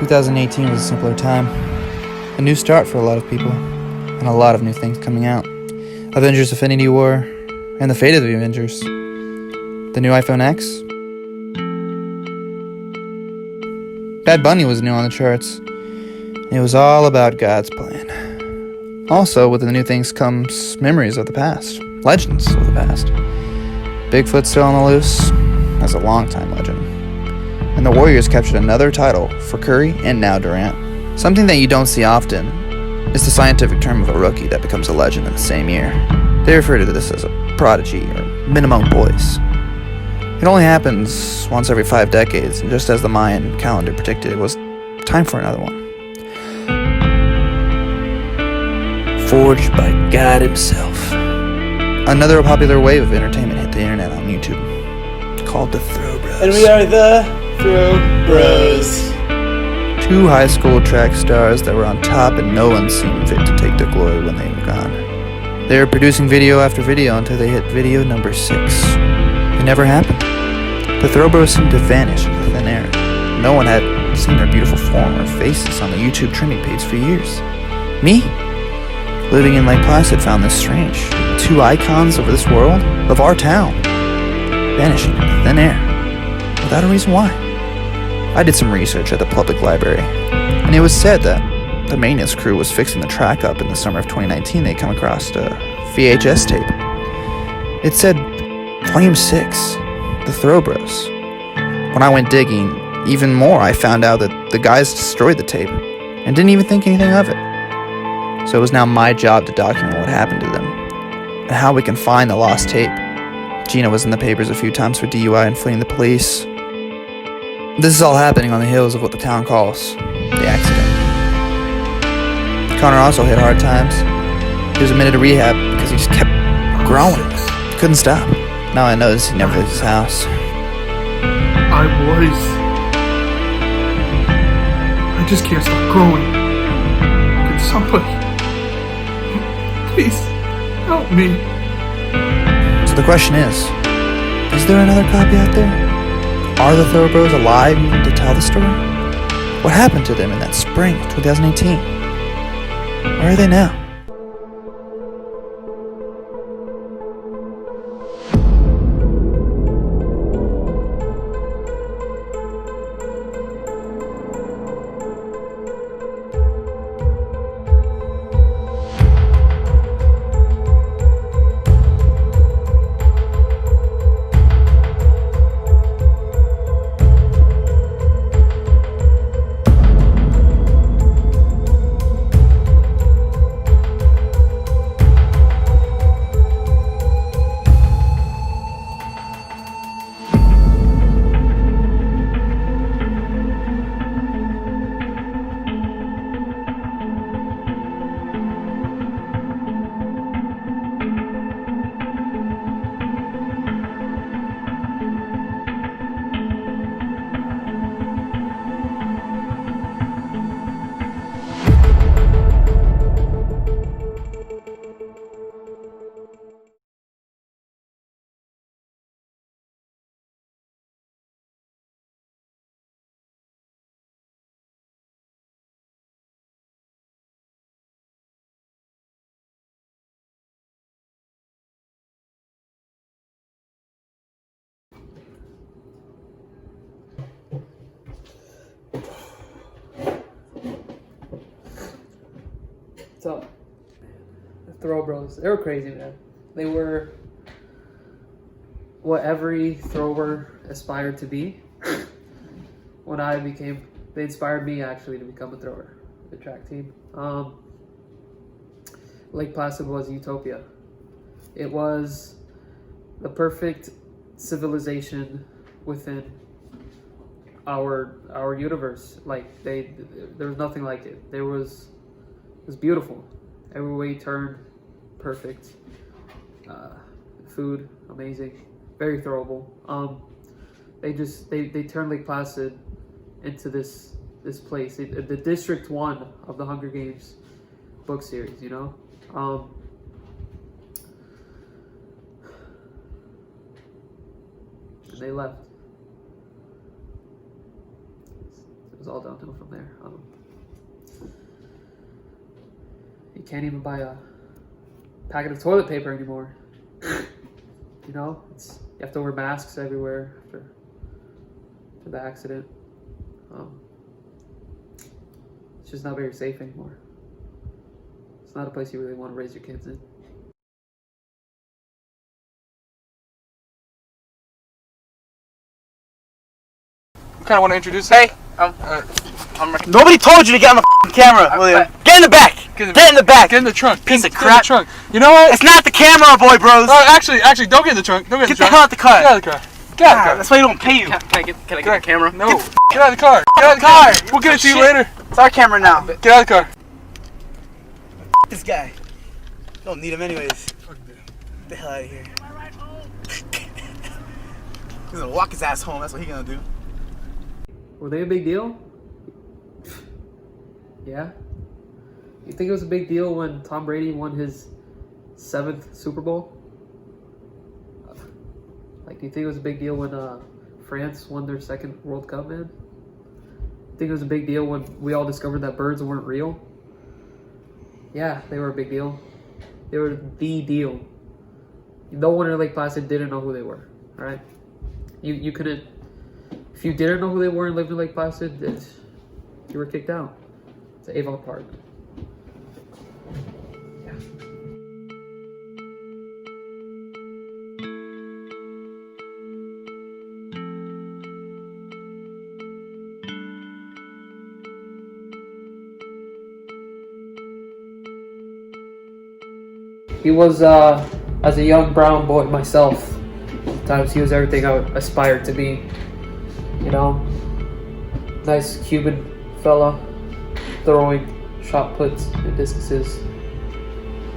2018 was a simpler time. A new start for a lot of people, and a lot of new things coming out. Avengers Infinity War, and the fate of the Avengers. The new iPhone X. Bad Bunny was new on the charts. It was all about God's plan. Also, with the new things comes memories of the past, legends of the past. Bigfoot's still on the loose as a longtime legend. And the Warriors captured another title for Curry and now Durant. Something that you don't see often is the scientific term of a rookie that becomes a legend in the same year. They refer to this as a prodigy or minimum voice. It only happens once every 5 decades, and just as the Mayan calendar predicted, it was time for another one. Forged by God himself. Another popular wave of entertainment hit the internet on YouTube, called the Throw Bros. And we are the Throw Bros. 2 high school track stars that were on top, and no one seemed fit to take their glory when they were gone. They were producing video after video until they hit video number 6. It never happened. The Throw Bros seemed to vanish into thin air. No one had seen their beautiful form or faces on the YouTube trending page for years. Me, living in Lake Placid, found this strange. 2 icons of this world, of our town, vanishing into thin air, without a reason why. I did some research at the public library, and it was said that the maintenance crew was fixing the track up in the summer of 2019. They come across a VHS tape. It said Volume 6, The Throw Bros. When I went digging even more, I found out that the guys destroyed the tape and didn't even think anything of it. So it was now my job to document what happened to them and how we can find the lost tape. Gina was in the papers a few times for DUI and fleeing the police. This is all happening on the heels of what the town calls the accident. Connor also hit hard times. He was admitted to rehab because he just kept growing. He couldn't stop. Now I notice he never leaves his house. I just can't stop growing. Can somebody please help me? So the question is there another copy out there? Are the Throw Bros alive even to tell the story? What happened to them in that spring of 2018? Where are they now? So, the Throw Bros, they were crazy, man. They were what every thrower aspired to be. When they inspired me actually to become a thrower, the track team. Lake Placid was utopia. It was the perfect civilization within our universe. Like there was nothing like it. It was beautiful. Every way you turned, perfect. Food, amazing. Very throwable. They turned Lake Placid into this place. The District 1 of the Hunger Games book series, you know? And they left. was all downhill from there. You can't even buy a packet of toilet paper anymore. You know, you have to wear masks everywhere after the accident. It's just not very safe anymore. It's not a place you really want to raise your kids in. You kind of want to introduce Hey, nobody told you to get on the camera, William. Get in the back. Get in the back. Get in the trunk. Piece of Get in crap. the trunk. You know what? It's not the camera, boy, bros. Actually, don't get in the trunk. Don't get in the Get the trunk. hell out the car. Get out of the car. Get out of the car. That's why you don't pay you. Can I get the camera? No. Get out of the car. Get out of the car. We'll get it to you later. It's our camera now. Get out of the car. This guy. Don't need him anyways. Get the hell out of here. He's gonna walk his ass home. That's what he's gonna do. Were they a big deal? Yeah. You think it was a big deal when Tom Brady won his 7th Super Bowl? Like, do you think it was a big deal when France won their 2nd World Cup, man? Think it was a big deal when we all discovered that birds weren't real? Yeah, they were a big deal. They were the deal. No one in Lake Placid didn't know who they were, all right? You couldn't, if you didn't know who they were and lived in Lake Placid, you were kicked out. It's Avon Park. Yeah. He was, as a young brown boy myself, sometimes he was everything I aspired to be. You know, nice Cuban fella, throwing shot puts and discuses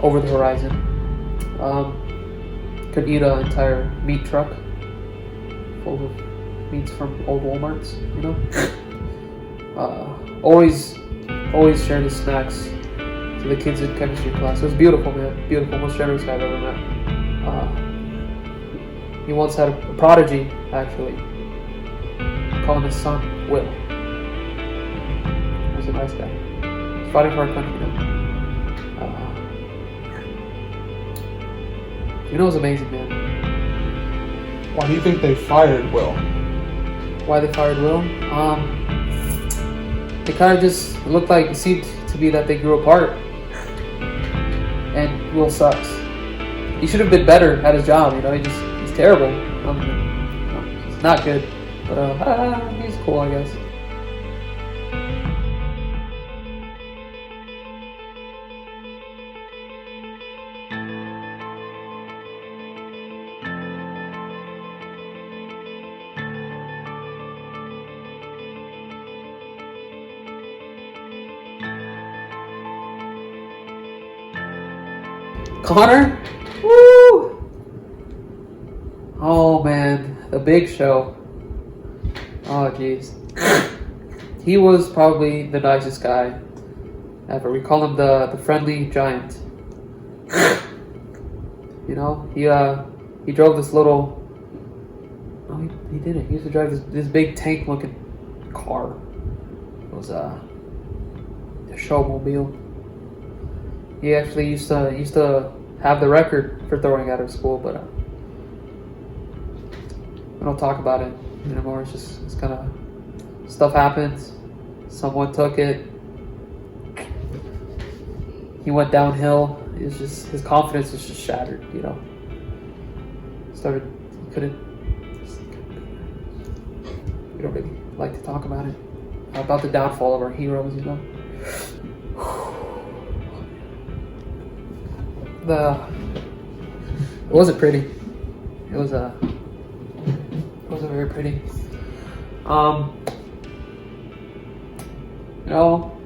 over the horizon. Could eat an entire meat truck full of meats from old Walmarts, you know. Always shared his snacks to the kids in chemistry class. It was beautiful, man. Beautiful, most generous guy I've ever met. He once had a prodigy, actually, calling his son Will. He was a nice guy. He's fighting for our country now. You know, it was amazing, man. Why do you think they fired Will? Why they fired Will? It kind of just looked like, it seemed to be that they grew apart. And Will sucks. He should have been better at his job, you know, he's terrible. He's not good, but he's cool, I guess. Connor? Woo! Oh man, the Big Show. Oh jeez. He was probably the nicest guy ever. We call him the friendly giant. You know, he drove this little. No, he didn't. He used to drive this big tank-looking car. It was a showmobile. He actually used to have the record for throwing out of school, but we don't talk about it anymore. It's kind of stuff happens. Someone took it. He went downhill. It's just his confidence was just shattered. You know, couldn't. We don't really like to talk about it. About the downfall of our heroes. You know. It wasn't pretty. It wasn't very pretty. You know,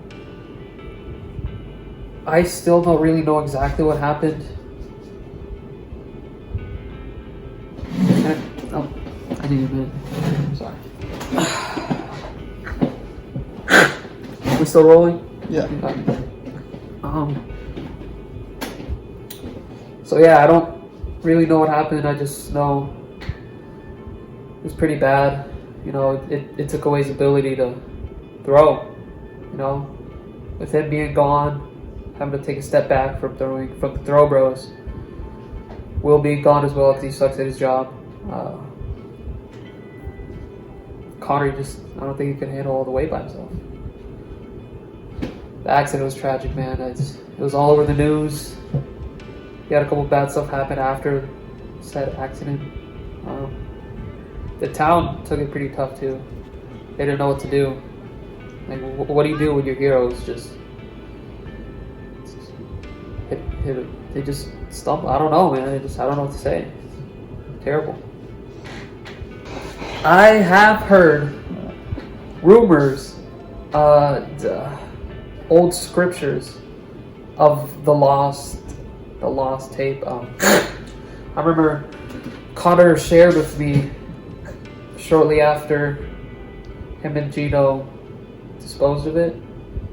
I still don't really know exactly what happened. I need a minute. I'm sorry. We still rolling? Yeah. So yeah, I don't really know what happened. I just know it was pretty bad. You know, it took away his ability to throw. You know, with him being gone, having to take a step back from the throw bros. Will being gone as well because he sucks at his job. Connor I don't think he can handle all the weight by himself. The accident was tragic, man. It was all over the news. He had a couple bad stuff happen after said accident. The town took it pretty tough too. They didn't know what to do. Like, what do you do when your heroes just hit? They just stumble. I don't know, man. I don't know what to say. It's terrible. I have heard rumors, old scriptures of the lost tape. I remember Connor shared with me shortly after him and Gino disposed of it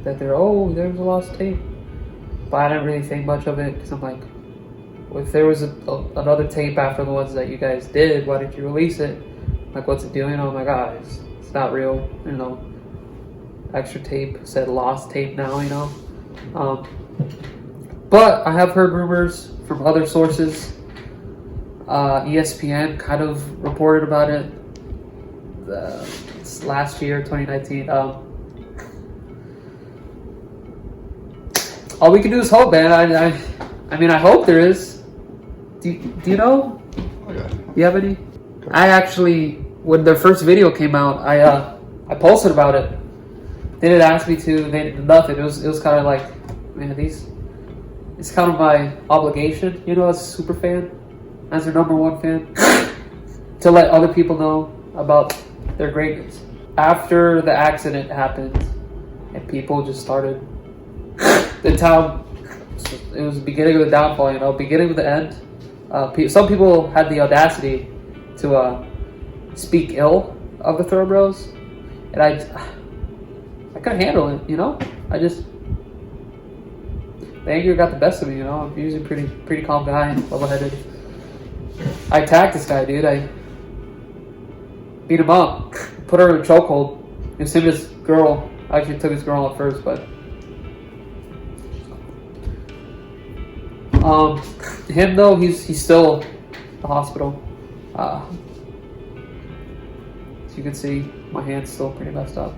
that there was a lost tape, but I didn't really think much of it because I'm like, well, if there was another tape after the ones that you guys did, why didn't you release it? Like, what's it doing? Oh my god, it's not real, you know. Extra tape said lost tape now, you know. But I have heard rumors from other sources. ESPN kind of reported about it last year, 2019. All we can do is hope, man. I mean, I hope there is. Do you know? Okay. Do you have any? I actually, when their first video came out, I posted about it. They didn't ask me to. They did nothing. It was kind of like, man, it's kind of my obligation, you know, as a super fan, as their #1 fan, to let other people know about their greatness. After the accident happened, and people just started, the town, it was the beginning of the downfall, you know, beginning of the end. Some people had the audacity to speak ill of the Throw Bros, and I couldn't handle it, you know. The anger got the best of me, you know. I'm usually pretty calm guy, level-headed. I attacked this guy, dude. I beat him up, put her in a chokehold. It was him and his girl. I actually took his girl out first, but him though, he's still in the hospital. As you can see, my hand's still pretty messed up.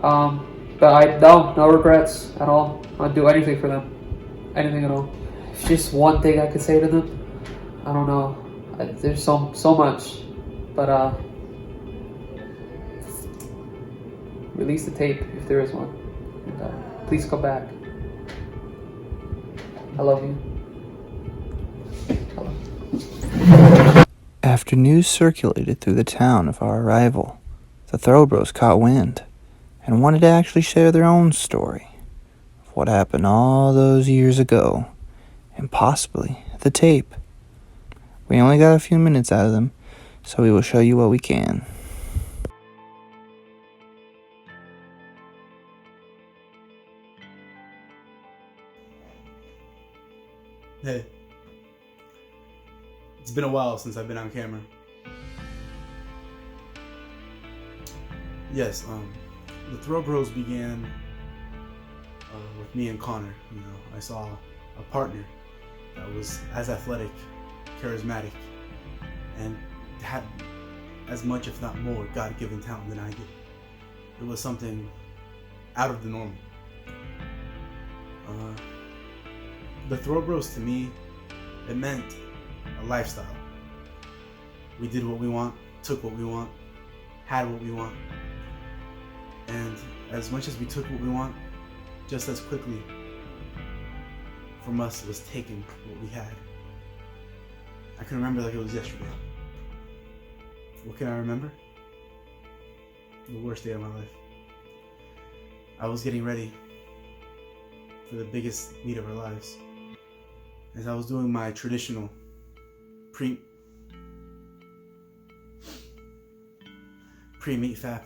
But no regrets at all. I'd do anything for them, anything at all. It's just one thing I could say to them. I don't know. There's so much, but release the tape if there is one. And, please come back. I love you. After news circulated through the town of our arrival, the Thoroughbros caught wind and wanted to actually share their own story of what happened all those years ago, and possibly the tape. We only got a few minutes out of them, so we will show you what we can. Hey, it's been a while since I've been on camera. Yes, the Throw Bros began with me and Connor. You know, I saw a partner that was as athletic, charismatic, and had as much, if not more, God-given talent than I did. It was something out of the normal. The Throw Bros to me, it meant a lifestyle. We did what we want, took what we want, had what we want. And as much as we took what we want, just as quickly from us was taken what we had. I can remember like it was yesterday. What can I remember? The worst day of my life. I was getting ready for the biggest meet of our lives. As I was doing my traditional pre-meet fap.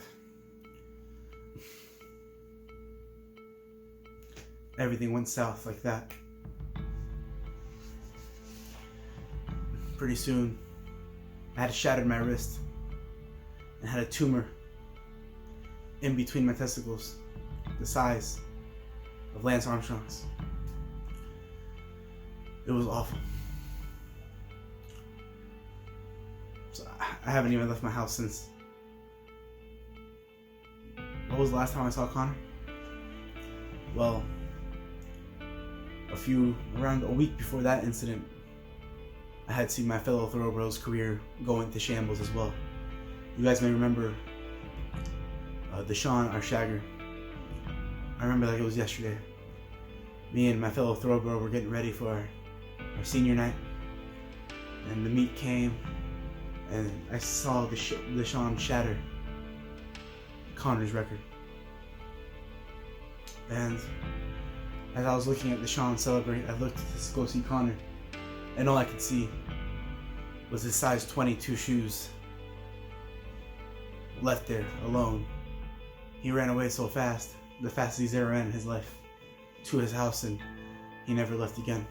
Everything went south like that. Pretty soon, I had shattered my wrist and had a tumor in between my testicles, the size of Lance Armstrong's. It was awful. So I haven't even left my house since. What was the last time I saw Connor? Well, around a week before that incident, I had seen my fellow thoroughbro's career go into shambles as well. You guys may remember Deshaun, our shagger. I remember like it was yesterday. Me and my fellow thoroughbro were getting ready for our senior night, and the meet came, and I saw Deshaun shatter Connor's record. And as I was looking at Deshaun celebrate, I looked to go see Connor, and all I could see was his size 22 shoes left there alone. He ran away so fast, the fastest he's ever ran in his life, to his house, and he never left again.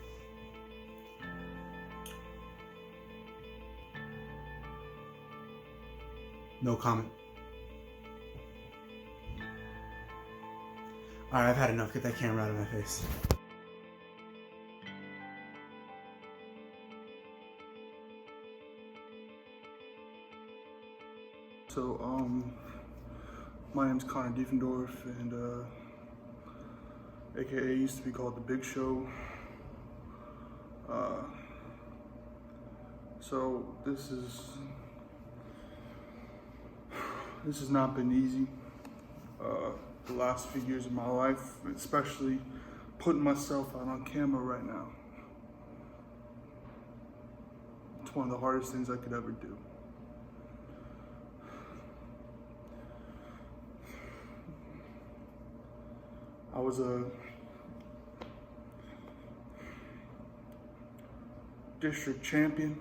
No comment. Alright, I've had enough. Get that camera out of my face. So, my name's Connor Diefendorf, and AKA used to be called The Big Show. So this has not been easy. The last few years of my life, especially putting myself out on camera right now. It's one of the hardest things I could ever do. I was a district champion.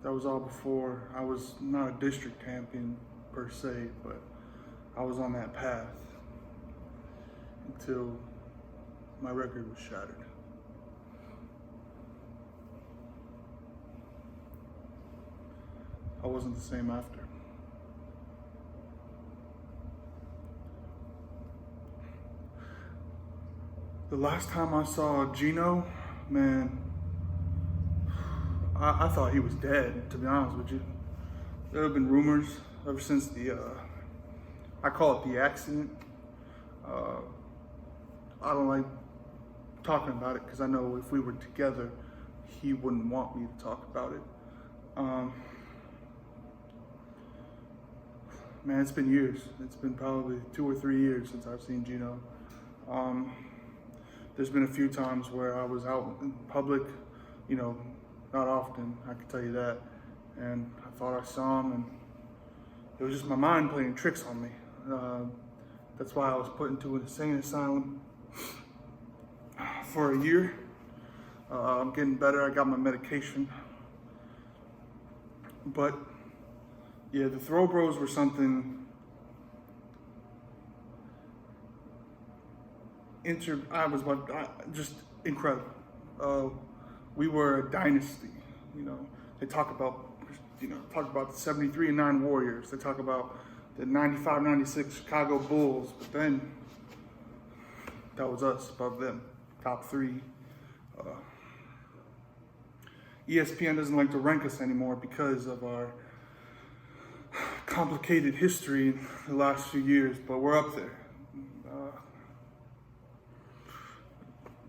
That was all before. I was not a district champion per se, but I was on that path until my record was shattered. I wasn't the same after. The last time I saw Gino, man, I thought he was dead, to be honest with you. There have been rumors ever since I call it the accident. I don't like talking about it because I know if we were together, he wouldn't want me to talk about it. Man, it's been years. It's been probably 2 or 3 years since I've seen Gino. There's been a few times where I was out in public, you know, not often, I can tell you that. And I thought I saw him, and it was just my mind playing tricks on me. That's why I was put into an insane asylum for a year. I'm getting better, I got my medication. But yeah, the Throw Bros were something just incredible. We were a dynasty, you know. They talk about the 73 and 9 Warriors. They talk about the 95, 96 Chicago Bulls, but then that was us above them, top 3. ESPN doesn't like to rank us anymore because of our complicated history in the last few years, but we're up there.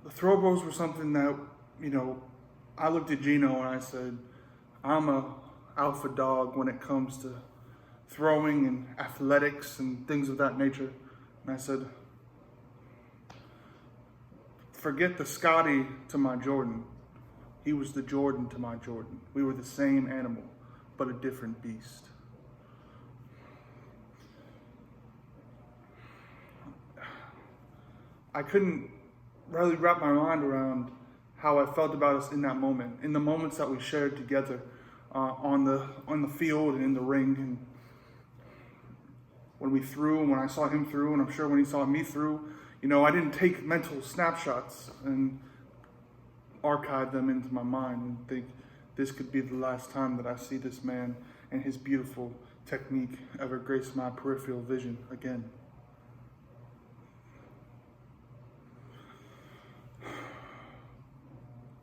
The Throw Bros were something that, you know, I looked at Gino and I said, I'm a alpha dog when it comes to throwing and athletics and things of that nature. And I said, forget the Scotty to my Jordan. He was the Jordan to my Jordan. We were the same animal, but a different beast. I couldn't really wrap my mind around how I felt about us in that moment, in the moments that we shared together on the field and in the ring, and when we threw, and when I saw him through, and I'm sure when he saw me through. You know, I didn't take mental snapshots and archive them into my mind and think this could be the last time that I see this man and his beautiful technique ever grace my peripheral vision again.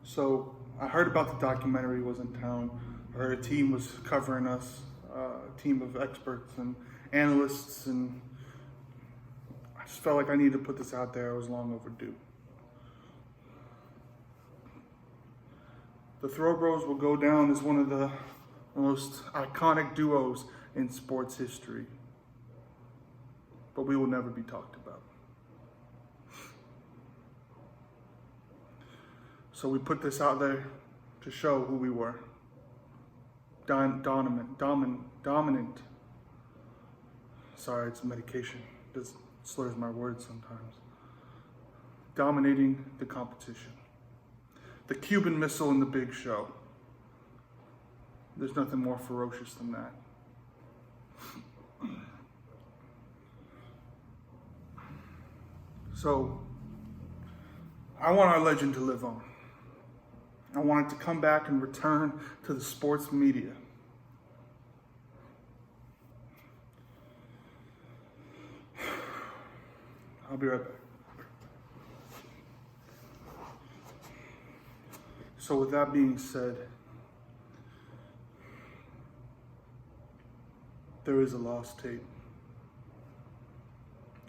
So I heard about the documentary was in town. I heard a team was covering us, a team of experts and analysts, and I just felt like I needed to put this out there. It was long overdue. The Throw Bros will go down as one of the most iconic duos in sports history, but we will never be talked about. So we put this out there to show who we were. Dominant. Sorry, it's medication. It slurs my words sometimes. Dominating the competition. The Cuban Missile in the Big Show. There's nothing more ferocious than that. So, I want our legend to live on. I want it to come back and return to the sports media. I'll be right back. So with that being said, there is a lost tape,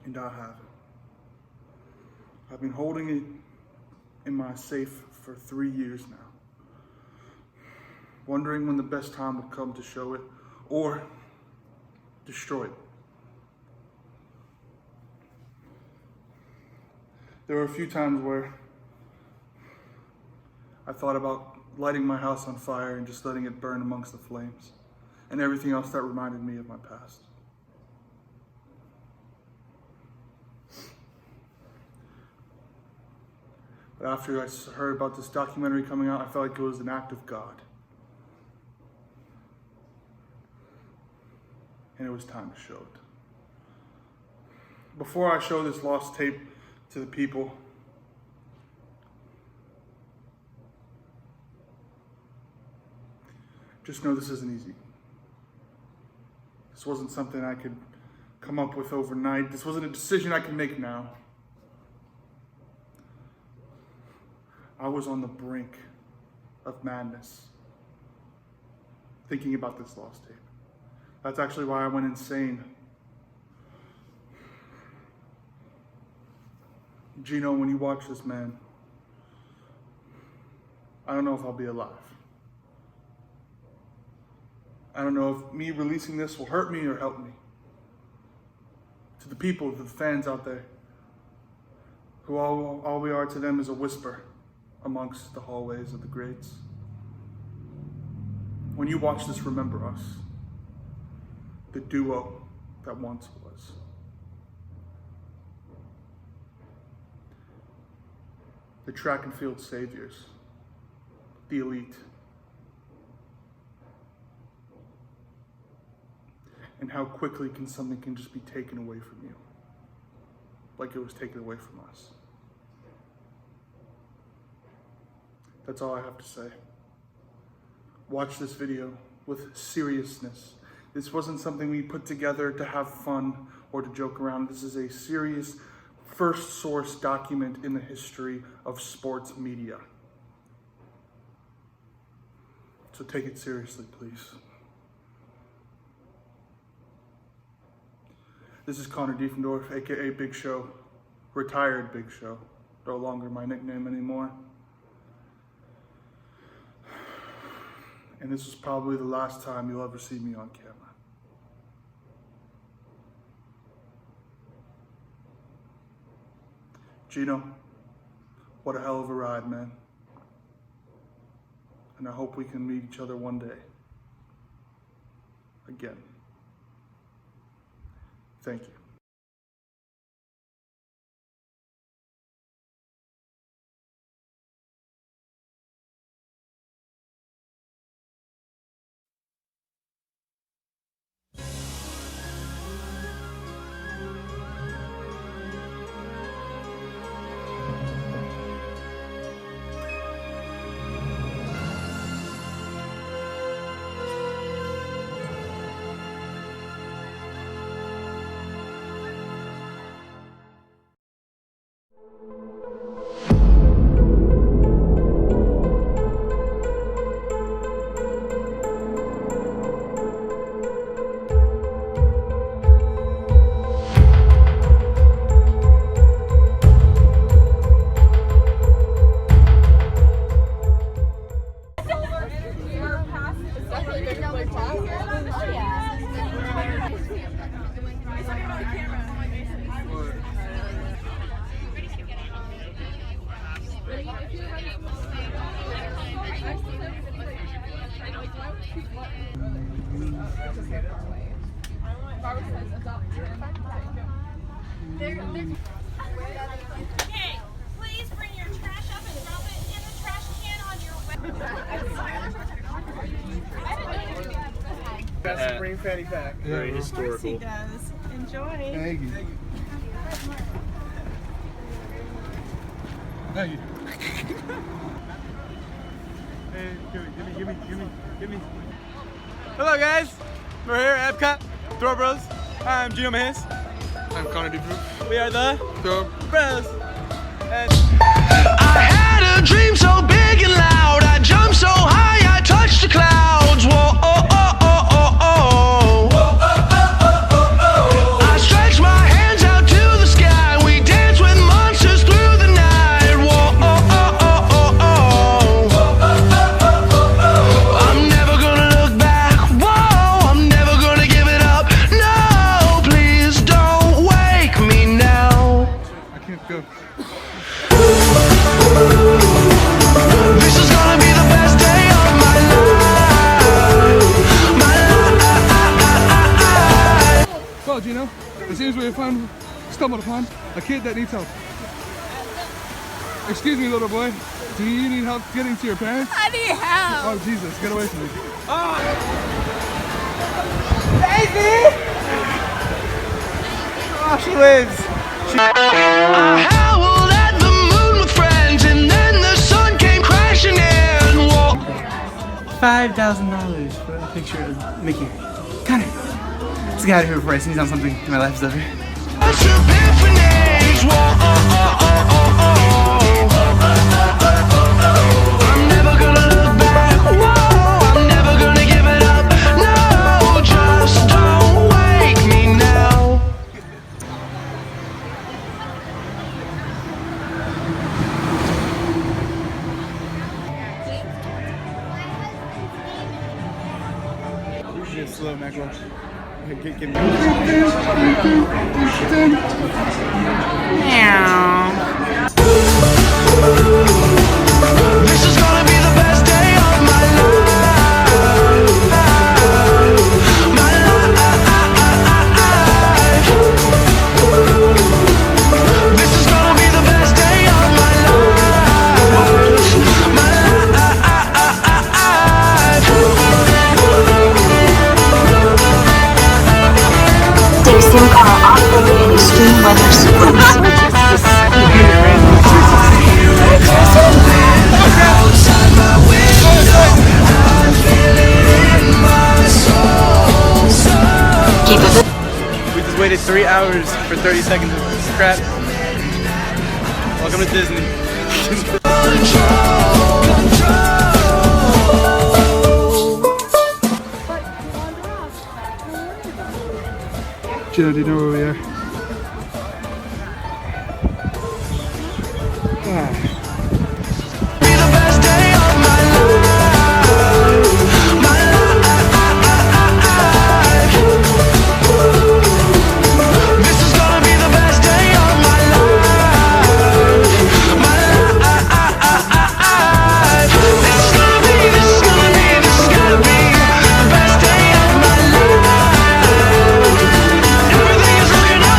and I have it. I've been holding it in my safe for 3 years now, wondering when the best time would come to show it or destroy it. There were a few times where I thought about lighting my house on fire and just letting it burn amongst the flames and everything else that reminded me of my past. But after I heard about this documentary coming out, I felt like it was an act of God. And it was time to show it. Before I show this lost tape to the people, just know this isn't easy. This wasn't something I could come up with overnight. This wasn't a decision I could make now. I was on the brink of madness, thinking about this lost tape. That's actually why I went insane. Gino, when you watch this, man, I don't know if I'll be alive. I don't know if me releasing this will hurt me or help me. To the people, to the fans out there, who all we are to them is a whisper amongst the hallways of the greats. When you watch this, remember us, the duo that once was. The track and field saviors, the elite. And how quickly something can just be taken away from you, like it was taken away from us. That's all I have to say. Watch this video with seriousness. This wasn't something we put together to have fun or to joke around. This is a serious first source document in the history of sports media. So take it seriously, please. This is Connor Diefendorf, aka Big Show, retired Big Show, no longer my nickname anymore. And this is probably the last time you'll ever see me on camera. Gino, what a hell of a ride, man. And I hope we can meet each other one day. Again. Thank you. Hey, please bring your trash up and drop it in the trash can on your That's Supreme Fanny Pack. Very historical. He does. Enjoy. Thank you. Thank you. Hey, give me. Hello guys, we're here at Epcot, Throw Bros. I'm Gino Mahis. I'm Connor DeBrew. We are the Throw Bros. And I had a dream so big and loud. I jumped so high, I touched the clouds. Whoa, oh, oh, oh, oh, oh. Whoa, oh, oh, oh, oh, oh. I stretched my hands out to the sky. We danced with monsters through the night. Whoa, oh, oh, oh, oh, oh. Whoa, oh, oh, oh, oh. I'm never gonna look back. Whoa, I'm never gonna give it up. No, please don't wake me now. I can't go. This is gonna be the best day of my life. Well, Gino, it seems we have stumbled upon a kid that needs help. Excuse me, little boy. Do you need help getting to your parents? I need help. Oh, Jesus, get away from me. oh, she lives. I howled at the moon with friends, and then the sun came crashing in. Whoa. $5,000 for a picture of Mickey. Connor, let's get out of here before I sneeze on something and my life is over. Epiphanies. Whoa, oh, oh, oh, oh, oh. I'm never gonna look back. Whoa, I'm never gonna give it up. No, just don't wake me now. Just slow, Macro. Get me. This is gonna be the best day of my life. My life. This is gonna be the best day of my life. My life. Take SIM car operate in extreme weather sequence. Outside my window, I'm feeling in my soul. We just waited 3 hours for 30 seconds of crap. Welcome to Disney. Gino, do you know where we are? Be the best day of my life. My life. This is gonna be the best day of my life. My life. This is gonna be the best day of my life. Everything is looking up.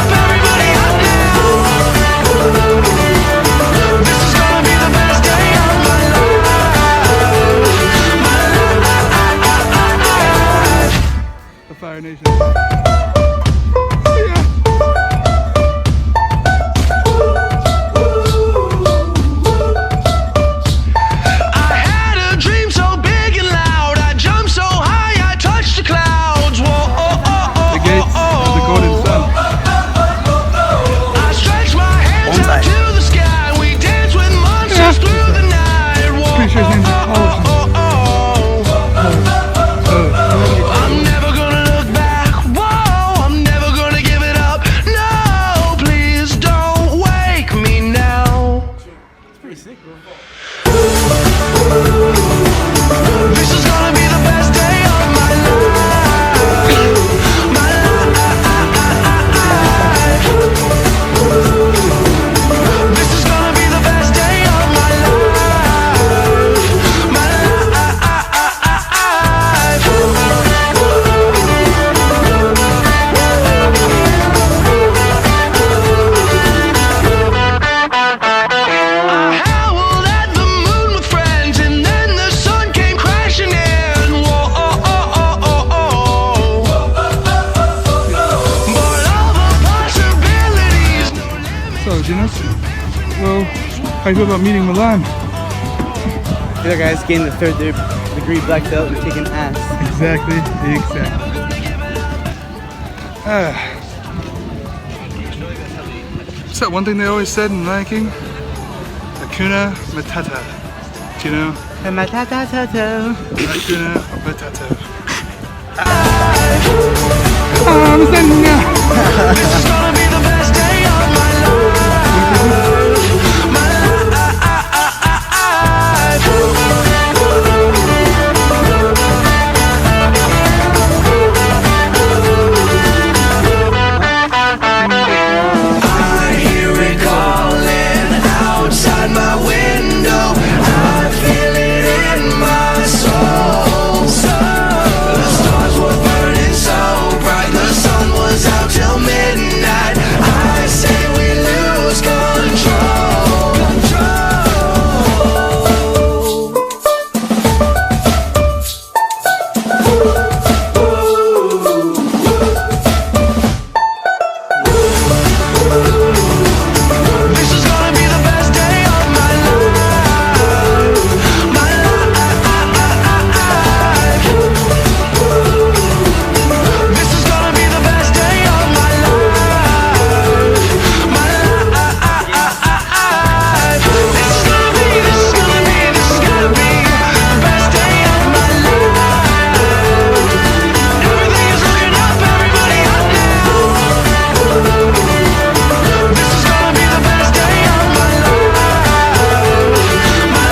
How do you feel about meeting Milan? The other guys gained the 3rd degree black belt and kicking ass. Exactly. What's that one thing they always said in Lion King? Hakuna Matata. Do you know? Matata. Hakuna Matata. This is gonna be the best day of my life. My I hear it calling outside my window. I feel it in my soul. The stars were burning so bright, the sun was out till midnight. I say we lose control. This is gonna be the best day of my life. My life. This is gonna be the best day of my life. My life. This is gonna be the best day of my life. Everything is looking up, everybody up now. This is gonna be the best day of my life. My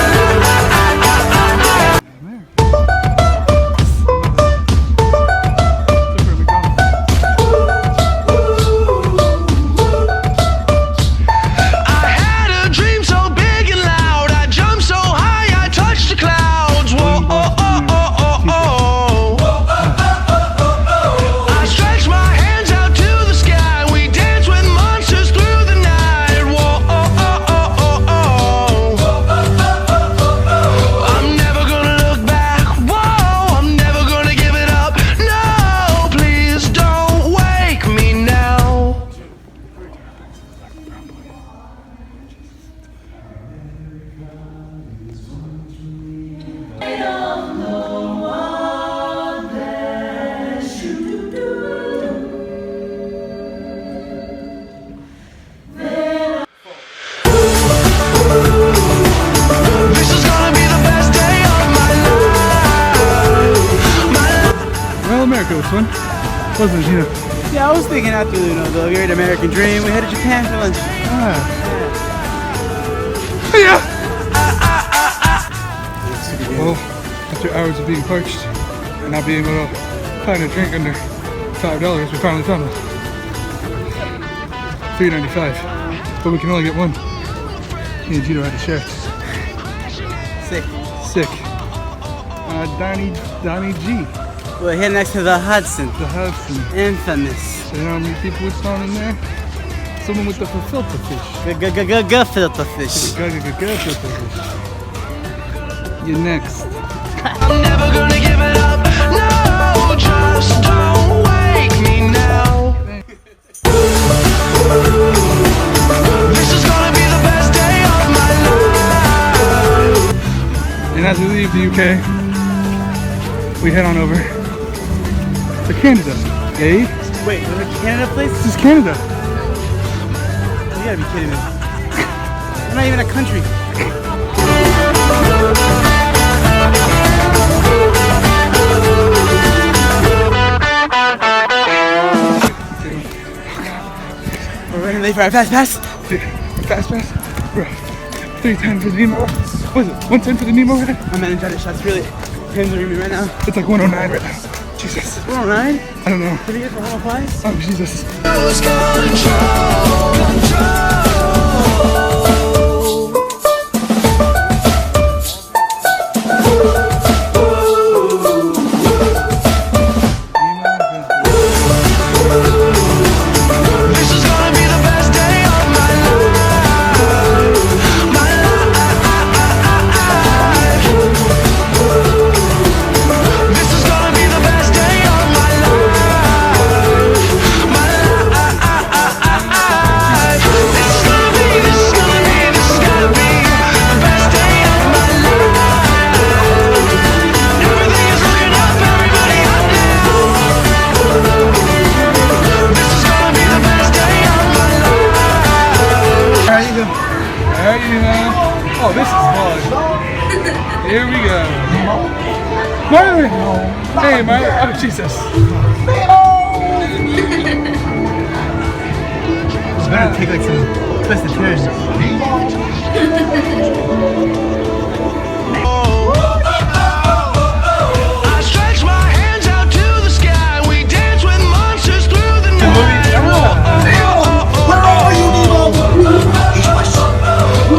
I had a dream so big and loud. I jumped so high, I touched the clouds. Whoa, oh, oh, oh, oh, oh. I stretched my hands out to the sky. We danced with monsters through the night. Whoa, oh, oh, oh, oh, oh. I'm never gonna look back. Whoa, I'm never gonna give it up. No, please don't wake me now. This is gonna be the best day of my life. Well, America was fun. Wasn't it? Yeah, I was thinking after, the great American dream, we headed to Japan for lunch. Yeah. Well, after hours of being parched and not being able to find a drink under $5, we finally found one. $3.95, but we can only get one. Me and Gino had to share. Sick. Donnie G. We're here next to the Hudson. The Hudson. Infamous. You know how many people we found in there? Someone with the filter fish. Filter fish. Filter fish. You're next. I'm never gonna give it up. No, just don't wake me now. This is gonna be the best day of my life. And as we leave the UK, we head on over to Canada. Eh? Wait, we're in a Canada place? This is Canada. You gotta be kidding me. We're not even a country. We're running late for our fast pass. Fast pass? Bro, 310 for the Nemo. What is it? 110 for the Nemo right now? My meningitis shot's really hindering me right now. It's like 109 right now. Jesus. 109? I don't know. Did we get for home applies? Oh, Jesus. Lose control. This is gonna be the best day of my life. My life. This is gonna be the best day of my life. My life. This is we go. Marley! Hey, Marley. Oh, Jesus. It's better to take like some twisted turns. I stretch my hands out to the sky. We dance with monsters through the night. Where are you, Nemo?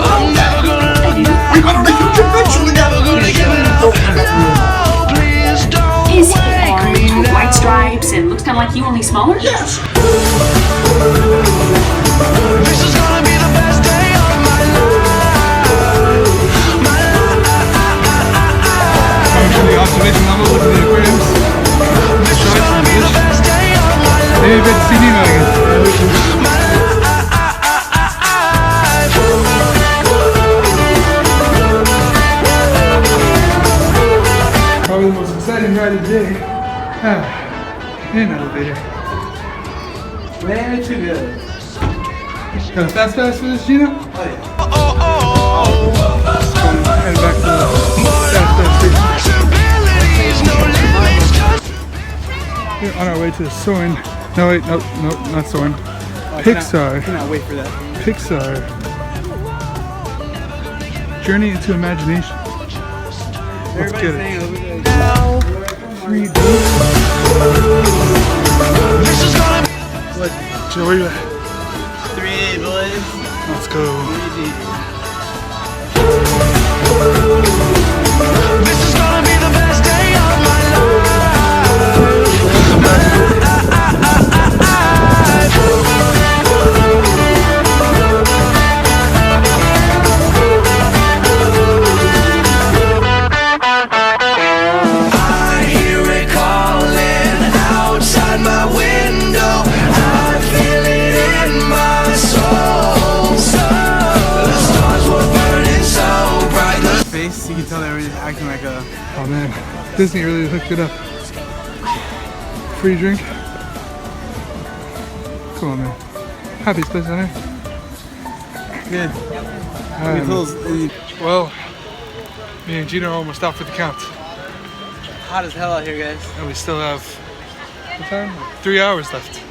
I'm never gonna look back. We're gonna make you eventually. Never gonna give it up. No, please don't Is he wake orange me with now. white stripes and looks kind of like you, only smaller? Yes. This is gonna be the best day of my life. My Going to the observation level, look at the aquariums. This is gonna be the best day of my life. Hey, good to see Nemo again. Probably the most exciting ride of the day. In an elevator. Way too good. Got a fast pass for this, Gino? Oh, oh, Head back to the fast pass station. possibilities, no limits, just We're on our way to Soarin'. No, wait, no, not Soarin'. Pixar. Cannot wait for that. Pixar. Journey into Imagination. Let's get it. Free drinks. this is gonna be Joe, where you at? 3-8, boys. Let's go. This is gonna be the best day of my I hear it calling outside my window. I feel it in my soul. The stars were burning so bright. Face, you can tell they were just acting like a. Oh man, Disney really hooked it up. Free drink. Come on, man. Happiest place on earth. Good. Well, me and Gino are almost out for the count. Hot as hell out here, guys. And we still have, what time? 3 hours left.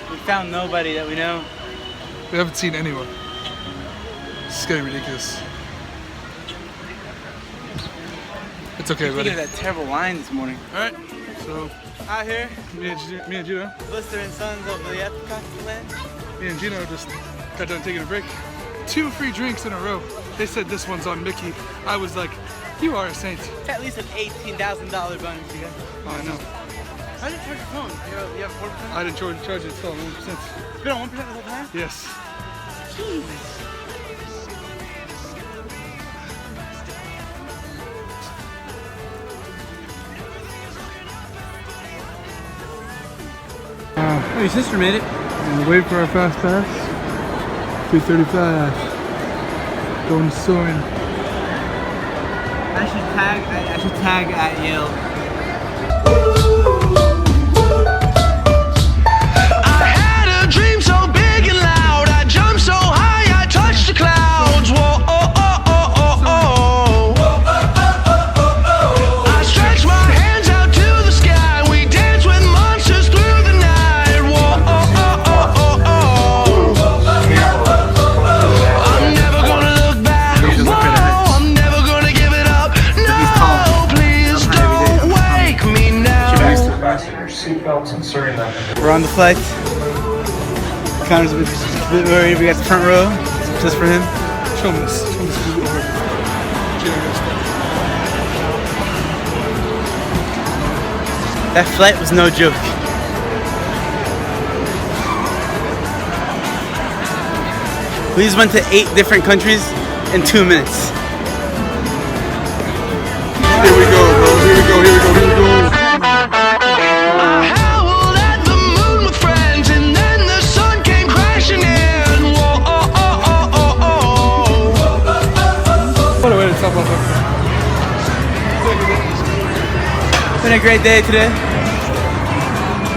We found nobody that we know. We haven't seen anyone. This is getting ridiculous. It's okay, Thinking buddy. of that terrible line this morning. Alright, so Out here, me and Gino, blistering suns of the Epcot land. me and Gino just got done taking a break. 2 free drinks in a row. They said this one's on Mickey. I was like, you are a saint. It's at least an $18,000 bonus, you guys. Oh, I know. How did you charge your phone? You have 4%? I didn't charge it, it's still on 1%. It's been on 1% the whole time? Yes. Oh, your sister made it. And wait for our fast pass. 2:35. Going to Soarin'. I should tag at Yale. I had a dream so big and loud. I jumped so high, I touched the clouds. Whoa, oh, oh, oh, oh, oh. I stretched my hands out to the sky. We danced with monsters through the night. Whoa, oh, oh, oh, oh, oh. I'm never gonna look back. Whoa, I'm never gonna give it up. No, please don't wake me now. We're on the flight. Connor's a bit worried. We got the front row just for him. Show me this. That flight was no joke. We just went to 8 different countries in 2 minutes. Here we go, bro. Here we go. I howled at the moon with friends, and then the sun came crashing in. Whoa, oh, oh, oh, oh, oh. What a way to top off. Been a great day today.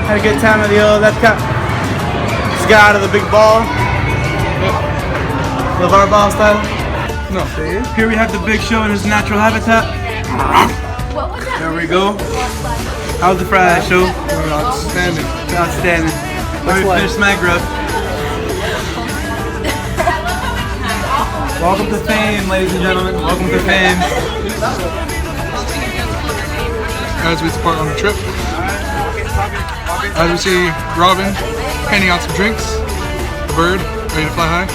Had a good time at the old Epcot. Just got out of the big ball. LeVar Ball style. No. Here we have the big show in his natural habitat. There we go. How's the Friday show? Outstanding. Outstanding. Let me finish my grub. Welcome to fame, ladies and gentlemen. Welcome to fame. As we depart on the trip, as we see Robin handing out some drinks, the bird ready to fly high.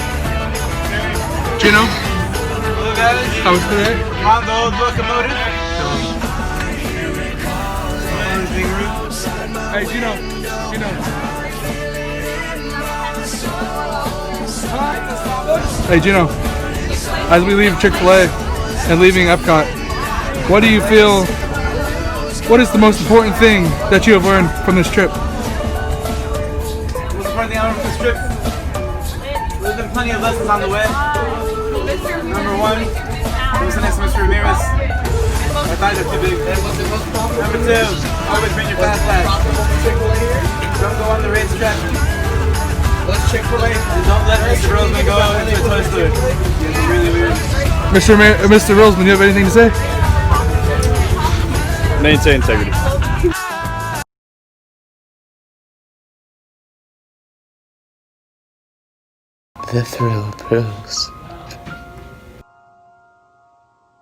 Gino, Hello guys. how was today? On the old locomotive. Hey Gino. Hey Gino, as we leave Chick-fil-A and leaving Epcot, what do you feel, what is the most important thing that you have learned from this trip? Most important thing I learned from this trip? There's been plenty of lessons on the way. Number one, listen next to Mr. Ramirez. My thighs are too big. Number two, always bring your fast pass. Don't go on the racetrack. Let's Chick-fil-A. And don't let Mr. Roseman go into a toy store. It's really weird. Mr. Roseman, do you have anything to say? Maintain integrity. The thrill grows.